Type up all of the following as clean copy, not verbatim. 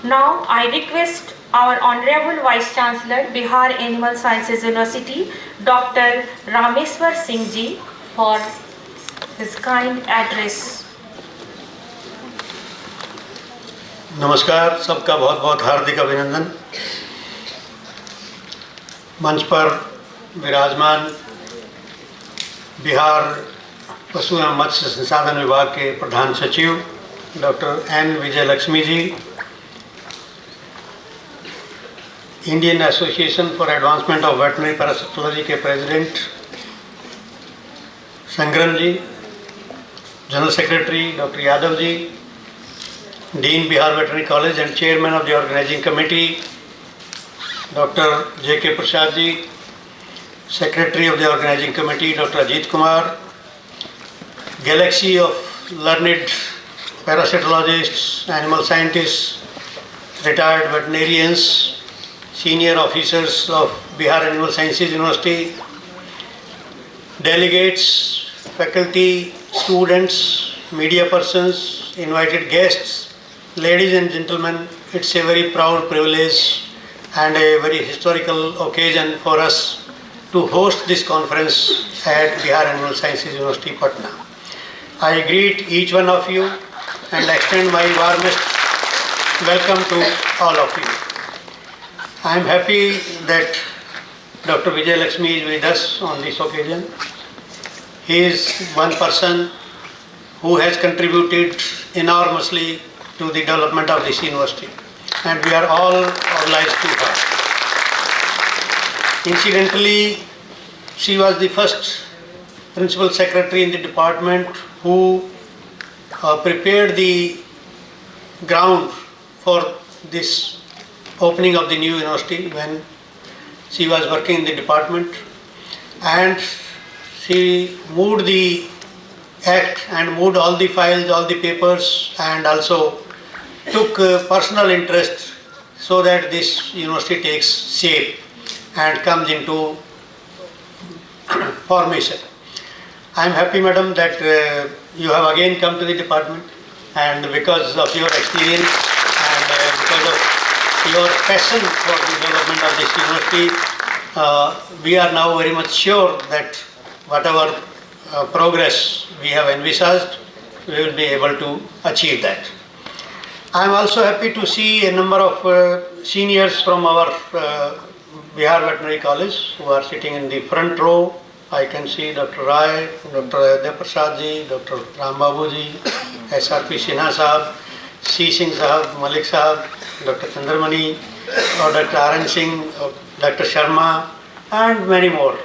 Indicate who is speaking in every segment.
Speaker 1: Now I request our Honorable Vice Chancellor, Bihar Animal Sciences University, Dr. Rameshwar Singh ji for his kind address.
Speaker 2: नमस्कार, सबका बहुत बहुत हार्दिक अभिनंदन। मंच पर विराजमान बिहार पशु एवं मत्स्य संसाधन विभाग के प्रधान सचिव doctor N Vijay Lakshmi ji, Indian association for advancement of veterinary parasitology के president Sangram ji, general secretary doctor Yadav ji, Dean Bihar Veterinary College and Chairman of the Organizing Committee, Dr. J.K. Prasad ji, Secretary of the Organizing Committee, Dr. Ajit Kumar, galaxy of learned parasitologists, animal scientists, retired veterinarians, senior officers of Bihar Animal Sciences University, delegates, faculty, students, media persons, invited guests, ladies and gentlemen, it's a very proud privilege and a very historical occasion for us to host this conference at Bihar Animal Sciences University, Patna. I greet each one of you and extend my warmest welcome to all of you. I am happy that Dr. Vijay Lakshmi is with us on this occasion. He is one person who has contributed enormously to the development of this university, and we are all obliged to her. Incidentally, she was the first principal secretary in the department who prepared the ground for this opening of the new university when she was working in the department, and she moved the act and moved all the files, all the papers, and also took personal interest so that this university takes shape and comes into formation. I am happy, madam, that you have again come to the department, and because of your experience and because of your passion for the development of this university, we are now very much sure that whatever progress we have envisaged, we will be able to achieve that. I am also happy to see a number of seniors from our Bihar Veterinary College who are sitting in the front row. I can see Dr. Rai, Dr. Adya Prasad ji, Dr. Ram Babu ji, SRP Sinha Sahab, C Singh Sahab, Malik Sahab, Dr. Chandramani, Dr. RN Singh, Dr. Sharma, and many more.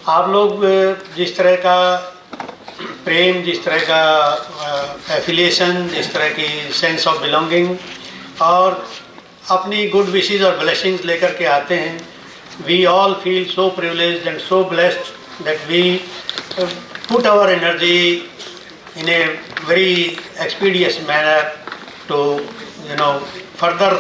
Speaker 2: आप लोग जिस तरह का प्रेम, जिस तरह का affiliation, जिस तरह की सेंस ऑफ बिलोंगिंग और अपनी गुड विशेस और ब्लेसिंग्स लेकर के आते हैं, we all feel so privileged and so blessed that we put our energy in a very expeditious manner to further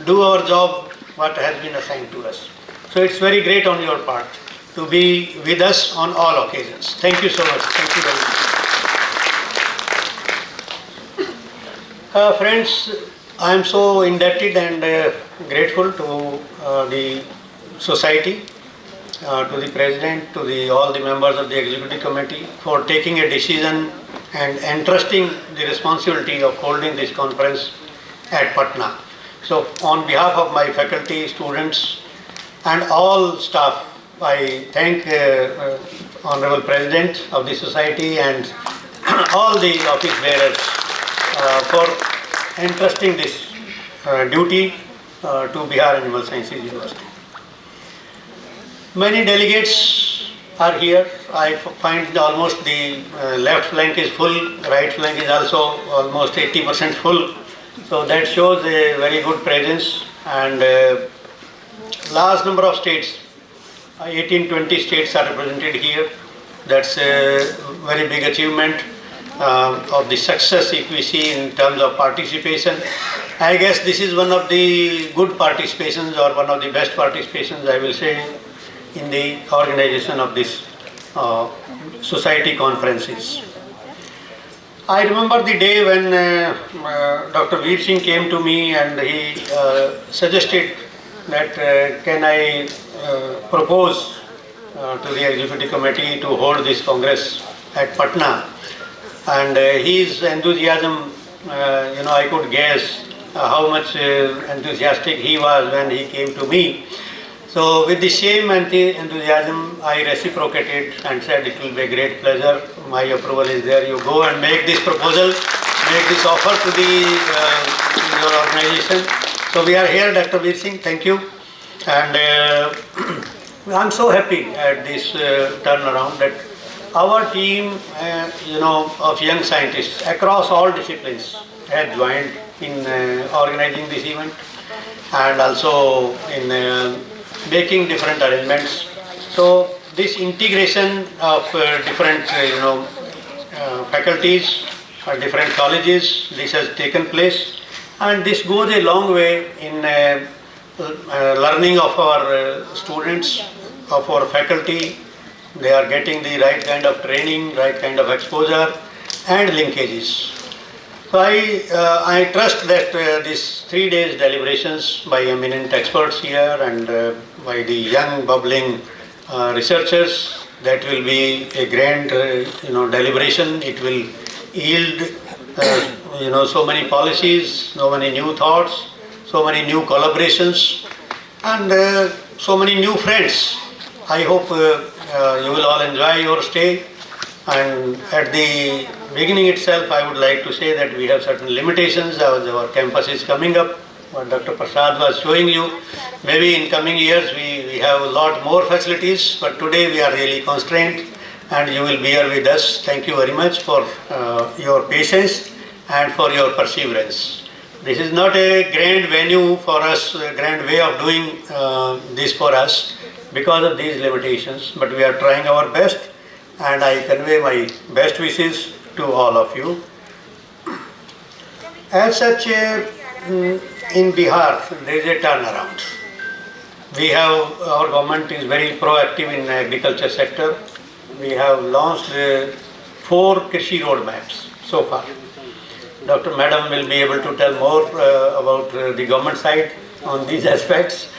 Speaker 2: do our job what has been assigned to us. So it's very great on your part to be with us on all occasions. Thank you so much. Thank you very much. Friends, I am so indebted and grateful to the society, to the president, to all the members of the executive committee for taking a decision and entrusting the responsibility of holding this conference at Patna. So on behalf of my faculty, students and all staff, I thank Honorable President of the Society and all the office bearers for entrusting this duty to Bihar Animal Sciences University. Many delegates are here. I find almost the left flank is full, right flank is also almost 80% full. So that shows a very good presence, and large number of states, 18-20 states are represented here. That's a very big achievement of the success if we see in terms of participation. I guess this is one of the good participations or one of the best participations, I will say, in the organization of this society conferences. I remember the day when Dr. Veer Singh came to me and he suggested that can I propose to the executive committee to hold this congress at Patna, and his enthusiasm, I could guess how much enthusiastic he was when he came to me. So with the same enthusiasm, I reciprocated and said it will be a great pleasure. My approval is there. You go and make this proposal, make this offer to your organization. So we are here, Dr. Veer Singh. Thank you. And I'm so happy at this turnaround that our team, of young scientists across all disciplines has joined in organizing this event and also in making different arrangements. So this integration of different faculties or different colleges, this has taken place, and this goes a long way in learning of our students, of our faculty. They are getting the right kind of training, right kind of exposure and linkages. So I trust that these 3 days deliberations by eminent experts here and by the young bubbling researchers, that will be a grand deliberation. It will yield so many policies, so many new thoughts, so many new collaborations and so many new friends. I hope you will all enjoy your stay. And at the beginning itself, I would like to say that we have certain limitations as our campus is coming up. What Dr. Prasad was showing you, maybe in coming years we have a lot more facilities, but today we are really constrained and you will bear with us. Thank you very much for your patience and for your perseverance. This is not a grand venue for us, a grand way of doing this for us because of these limitations, but we are trying our best. And I convey my best wishes to all of you. As such, in Bihar, there is a turnaround. Our government is very proactive in agriculture sector. We have launched 4 Krishi roadmaps so far. Dr. Madam will be able to tell more about the government side on these aspects.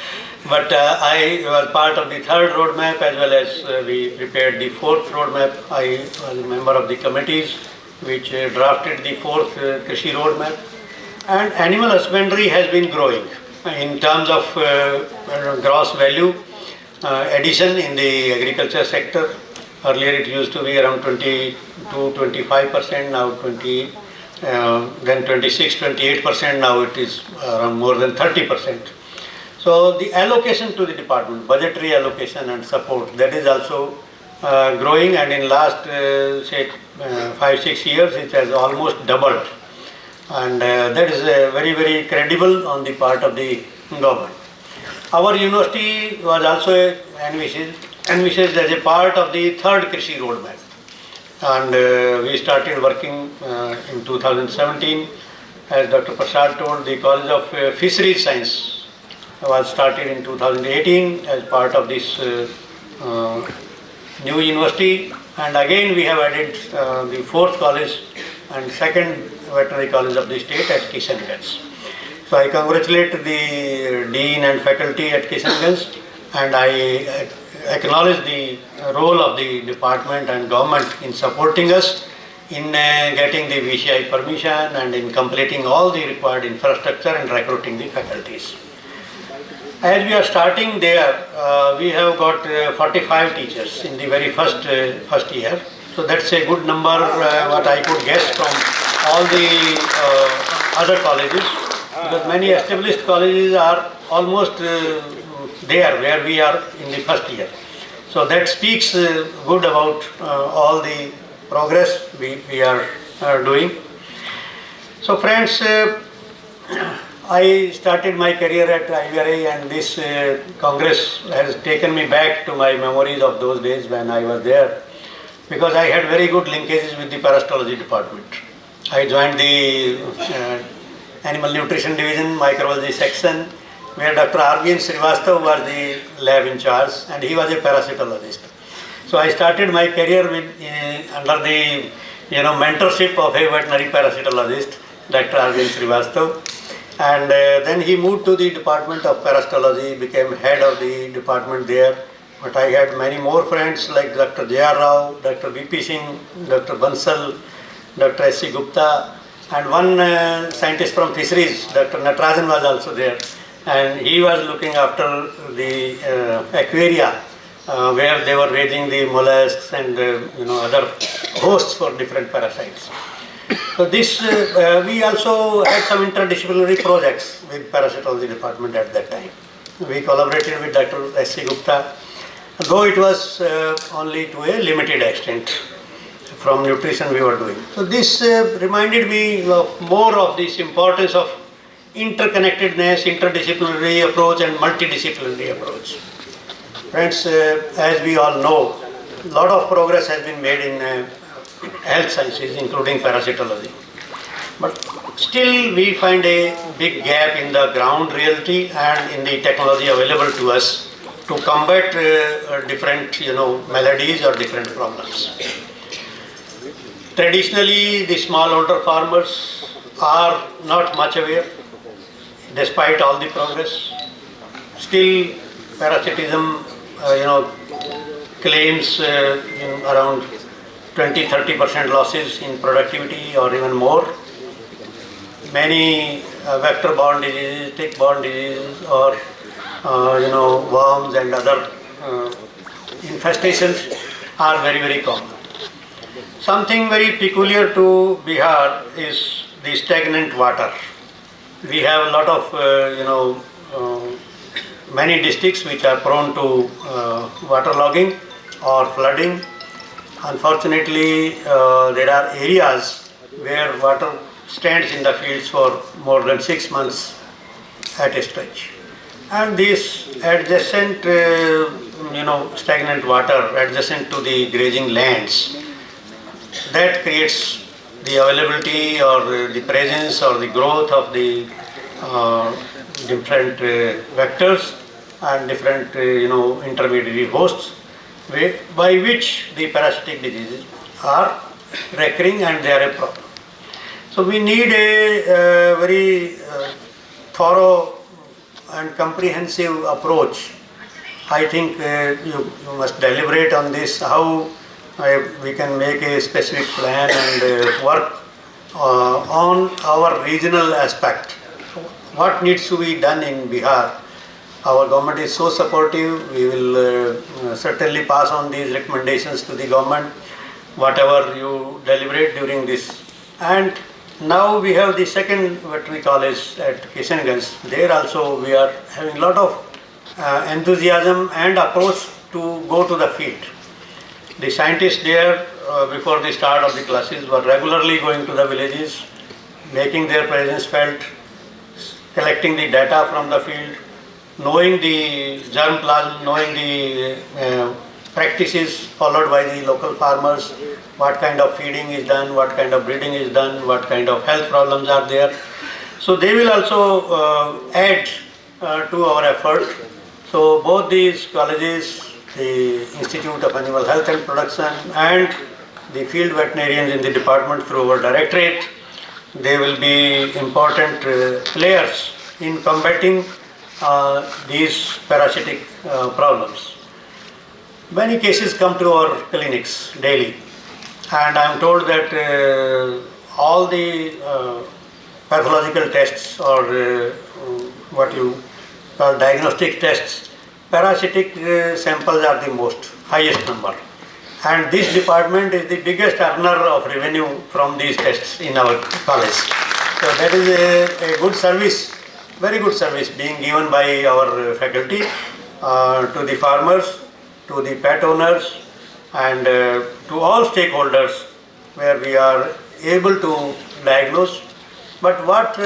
Speaker 2: But I was part of the 3rd roadmap as well as we prepared the 4th roadmap. I was a member of the committees which drafted the 4th Krishi roadmap. And animal husbandry has been growing in terms of gross value addition in the agriculture sector. Earlier it used to be around 20-25%, now then 26-28%, now it is around more than 30%. So the allocation to the department, budgetary allocation and support, that is also growing, and in last say 5-6 years it has almost doubled, and that is very, very credible on the part of the government. Our university was also envisaged as a part of the 3rd Krishi roadmap, and we started working in 2017. As Dr. Prasad told, the College of Fisheries Science was started in 2018 as part of this new university, and again we have added the 4th college and 2nd veterinary college of the state at Kishanganj. So I congratulate the dean and faculty at Kishanganj, and I acknowledge the role of the department and government in supporting us in getting the VCI permission and in completing all the required infrastructure and recruiting the faculties. As we are starting there, we have got 45 teachers in the very first year. So that's a good number, what I could guess from all the other colleges, because many established colleges are almost there where we are in the first year. So that speaks good about all the progress we are doing. So friends, I started my career at IVRA, and this Congress has taken me back to my memories of those days when I was there, because I had very good linkages with the parasitology department. I joined the Animal Nutrition Division, Microbiology section, where Dr. R.V.N. Srivastava was the lab in charge, and he was a parasitologist. So I started my career with under the mentorship of a veterinary parasitologist, Dr. Arvind Srivastav. And then he moved to the Department of Parasitology, became head of the department there. But I had many more friends like Dr. J.R. Rao, Dr. V.P. Singh, Dr. Bansal, Dr. S.C. Gupta, and one scientist from Fisheries, Dr. Natarajan was also there. And he was looking after the aquaria where they were raising the mollusks and other hosts for different parasites. So this, we also had some interdisciplinary projects with parasitology department at that time. We collaborated with Dr. S.C. Gupta, though it was only to a limited extent from nutrition we were doing. So this reminded me of more of this importance of interconnectedness, interdisciplinary approach and multidisciplinary approach. Friends, as we all know, a lot of progress has been made in health sciences, including parasitology. But still we find a big gap in the ground reality and in the technology available to us to combat different maladies or different problems. Traditionally, the smallholder farmers are not much aware, despite all the progress. Still, parasitism, claims around 20-30% losses in productivity or even more. Many vector-borne diseases, tick-borne diseases, or worms and other infestations are very, very common. Something very peculiar to Bihar is the stagnant water. We have a lot of, many districts which are prone to waterlogging or flooding. Unfortunately, there are areas where water stands in the fields for more than 6 months at a stretch. And this adjacent, stagnant water adjacent to the grazing lands, that creates the availability or the presence or the growth of the different vectors and different, intermediary hosts by which the parasitic diseases are recurring and they are a problem. So we need a very thorough and comprehensive approach. I think you must deliberate on this, how we can make a specific plan and work on our regional aspect. What needs to be done in Bihar? Our government is so supportive. We will certainly pass on these recommendations to the government, whatever you deliberate during this. And now we have the second veterinary college at Kishanganj. There also we are having a lot of enthusiasm and approach to go to the field. The scientists there, before the start of the classes, were regularly going to the villages, making their presence felt, collecting the data from the field, knowing the germplasm, knowing the practices followed by the local farmers, what kind of feeding is done, what kind of breeding is done, what kind of health problems are there. So they will also add to our effort. So both these colleges, the Institute of Animal Health and Production and the field veterinarians in the department through our directorate, they will be important players in combating these parasitic problems. Many cases come to our clinics daily, and I am told that all the pathological tests or what you call diagnostic tests, parasitic samples are the most highest number, and this department is the biggest earner of revenue from these tests in our college. So that is a good service, very good service being given by our faculty to the farmers, to the pet owners, and to all stakeholders, where we are able to diagnose. But what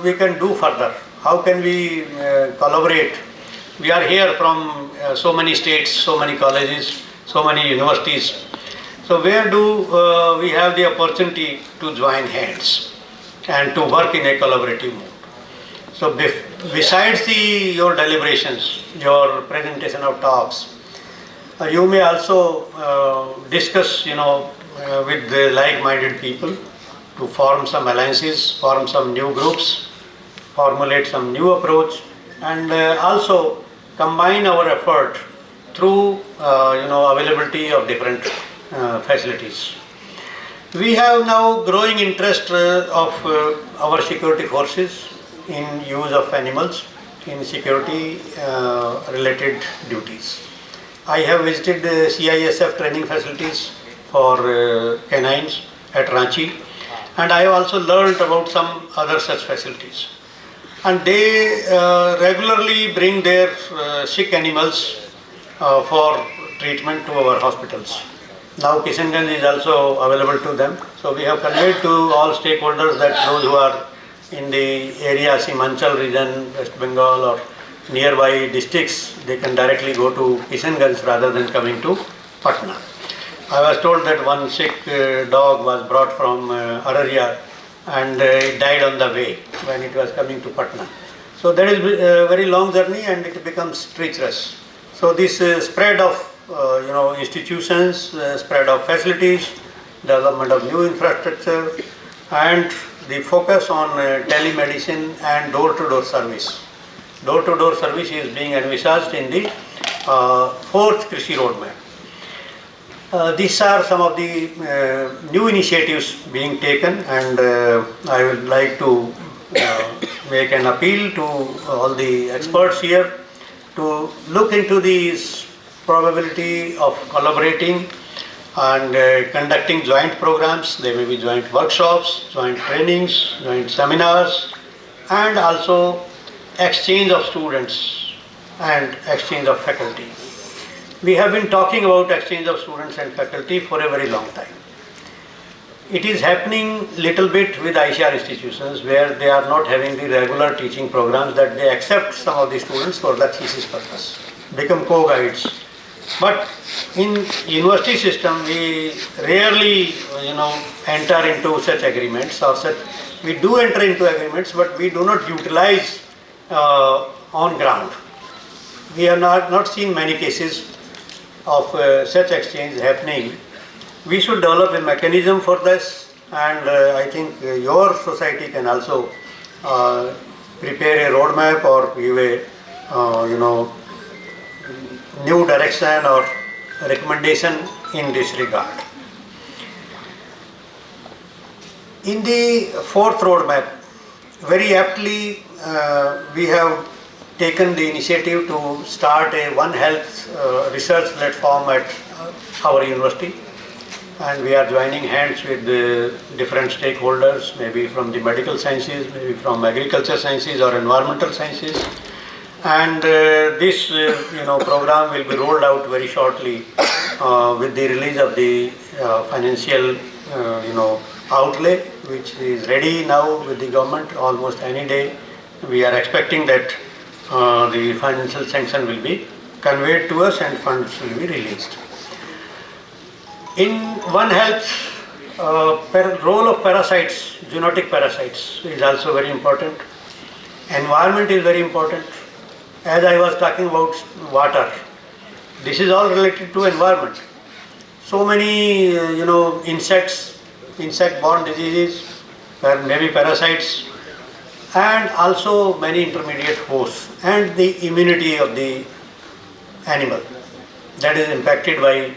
Speaker 2: we can do further? How can we collaborate? We are here from so many states, so many colleges, so many universities. So where do we have the opportunity to join hands and to work in a collaborative mode? So besides your deliberations, your presentation of talks, you may also discuss, with the like-minded people to form some alliances, form some new groups, formulate some new approach, and also combine our effort through availability of different facilities. We have now growing interest of our security forces in use of animals in security related duties. I have visited CISF training facilities for canines at Ranchi, and I have also learned about some other such facilities. And they regularly bring their sick animals for treatment to our hospitals. Now Kishanganj is also available to them. So we have conveyed to all stakeholders that those who are in the area, Simanchal region, West Bengal or nearby districts, they can directly go to Kishanganj rather than coming to Patna. I was told that one sick dog was brought from Araria and it died on the way when it was coming to Patna. So that is a very long journey and it becomes treacherous. So this spread of institutions, spread of facilities, development of new infrastructure, and the focus on telemedicine and door-to-door service. Door-to-door service is being envisaged in the fourth Krishi roadmap. These are some of the new initiatives being taken, and I would like to make an appeal to all the experts here to look into these probability of collaborating and conducting joint programs. There may be joint workshops, joint trainings, joint seminars, and also exchange of students and exchange of faculty. We have been talking about exchange of students and faculty for a very long time. It is happening little bit with ICR institutions where they are not having the regular teaching programs, that they accept some of the students for the thesis purpose, become co-guides. But in university system, we rarely, enter into such agreements or such. We do enter into agreements, but we do not utilize on ground. We have not seen many cases of such exchange happening. We should develop a mechanism for this, and I think your society can also prepare a roadmap or give a new direction or recommendation in this regard. In the fourth roadmap, very aptly we have taken the initiative to start a One Health research platform at our university, and we are joining hands with the different stakeholders, maybe from the medical sciences, maybe from agriculture sciences or environmental sciences. And this program will be rolled out very shortly with the release of the financial outlay, which is ready now with the government almost any day. We are expecting that the financial sanction will be conveyed to us and funds will be released. In One Health, role of parasites, zoonotic parasites is also very important. Environment is very important. As I was talking about water, this is all related to environment. So many, insects, insect-borne diseases, maybe parasites, and also many intermediate hosts, and the immunity of the animal that is impacted by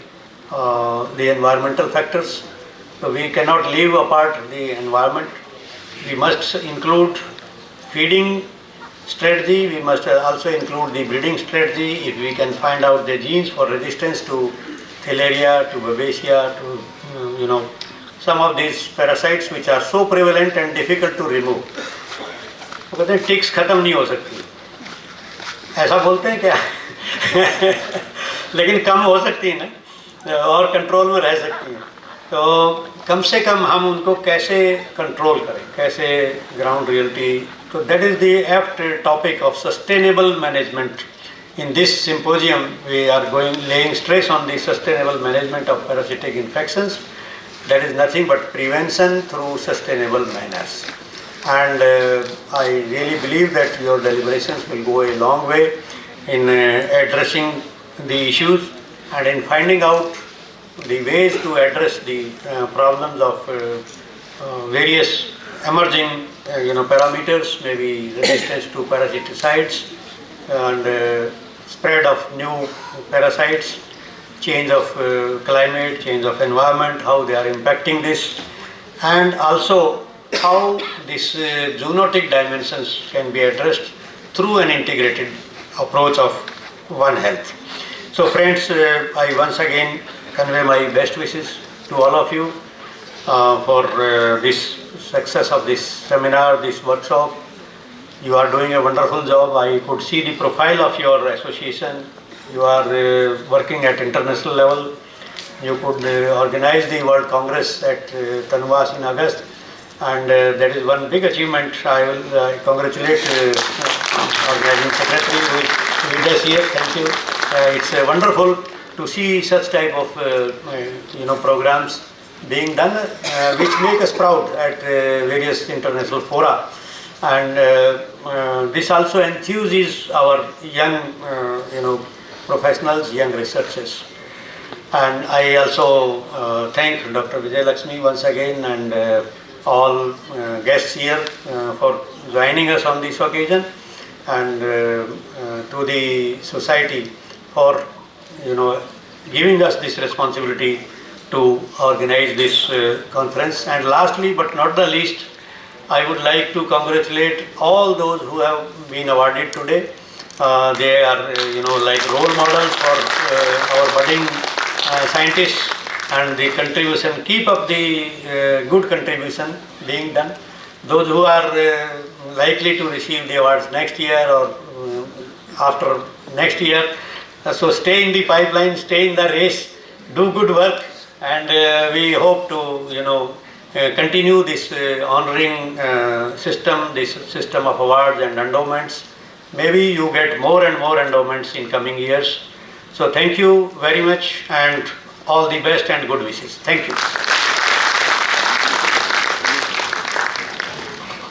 Speaker 2: the environmental factors. So we cannot leave apart the environment. We must include feeding strategy, we must also include the breeding strategy. If we can find out the genes for resistance to filaria, to babesia, to some of these parasites which are so prevalent and difficult to remove. तो कहते हैं ticks खत्म नहीं हो सकती, ऐसा बोलते हैं क्या? लेकिन कम हो सकती है ना, और कंट्रोल में रह सकती हैं. तो कम से कम हम उनको कैसे कंट्रोल करें, कैसे ground reality. So that is the apt topic of sustainable management. In this symposium, we are laying stress on the sustainable management of parasitic infections. That is nothing but prevention through sustainable manners. And I really believe that your deliberations will go a long way in addressing the issues and in finding out the ways to address the problems of various emerging parameters, maybe resistance to parasiticides and spread of new parasites, change of climate, change of environment, how they are impacting this, and also how these zoonotic dimensions can be addressed through an integrated approach of One Health. So friends, I once again convey my best wishes to all of you for this success of this seminar, this workshop. You are doing a wonderful job. I could see the profile of your association. You are working at international level. You could organize the World Congress at Tanvas in August, and that is one big achievement. I will congratulate organizing secretary who is with us here. Thank you. It's wonderful to see such type of programs being done, which make us proud at various international fora, and this also enthuses our young professionals, young researchers. And I also thank Dr. Vijay Lakshmi once again and all guests here for joining us on this occasion, and to the society for giving us this responsibility to organize this conference. And lastly but not the least, I would like to congratulate all those who have been awarded today. They are like role models for our budding scientists, and the contribution, keep up the good contribution being done. Those who are likely to receive the awards next year or after next year, so stay in the pipeline, stay in the race, do good work, and we hope to continue this honoring system, this system of awards and endowments. Maybe you get more and more endowments in coming years. So thank you very much, and all the best and good wishes. Thank you.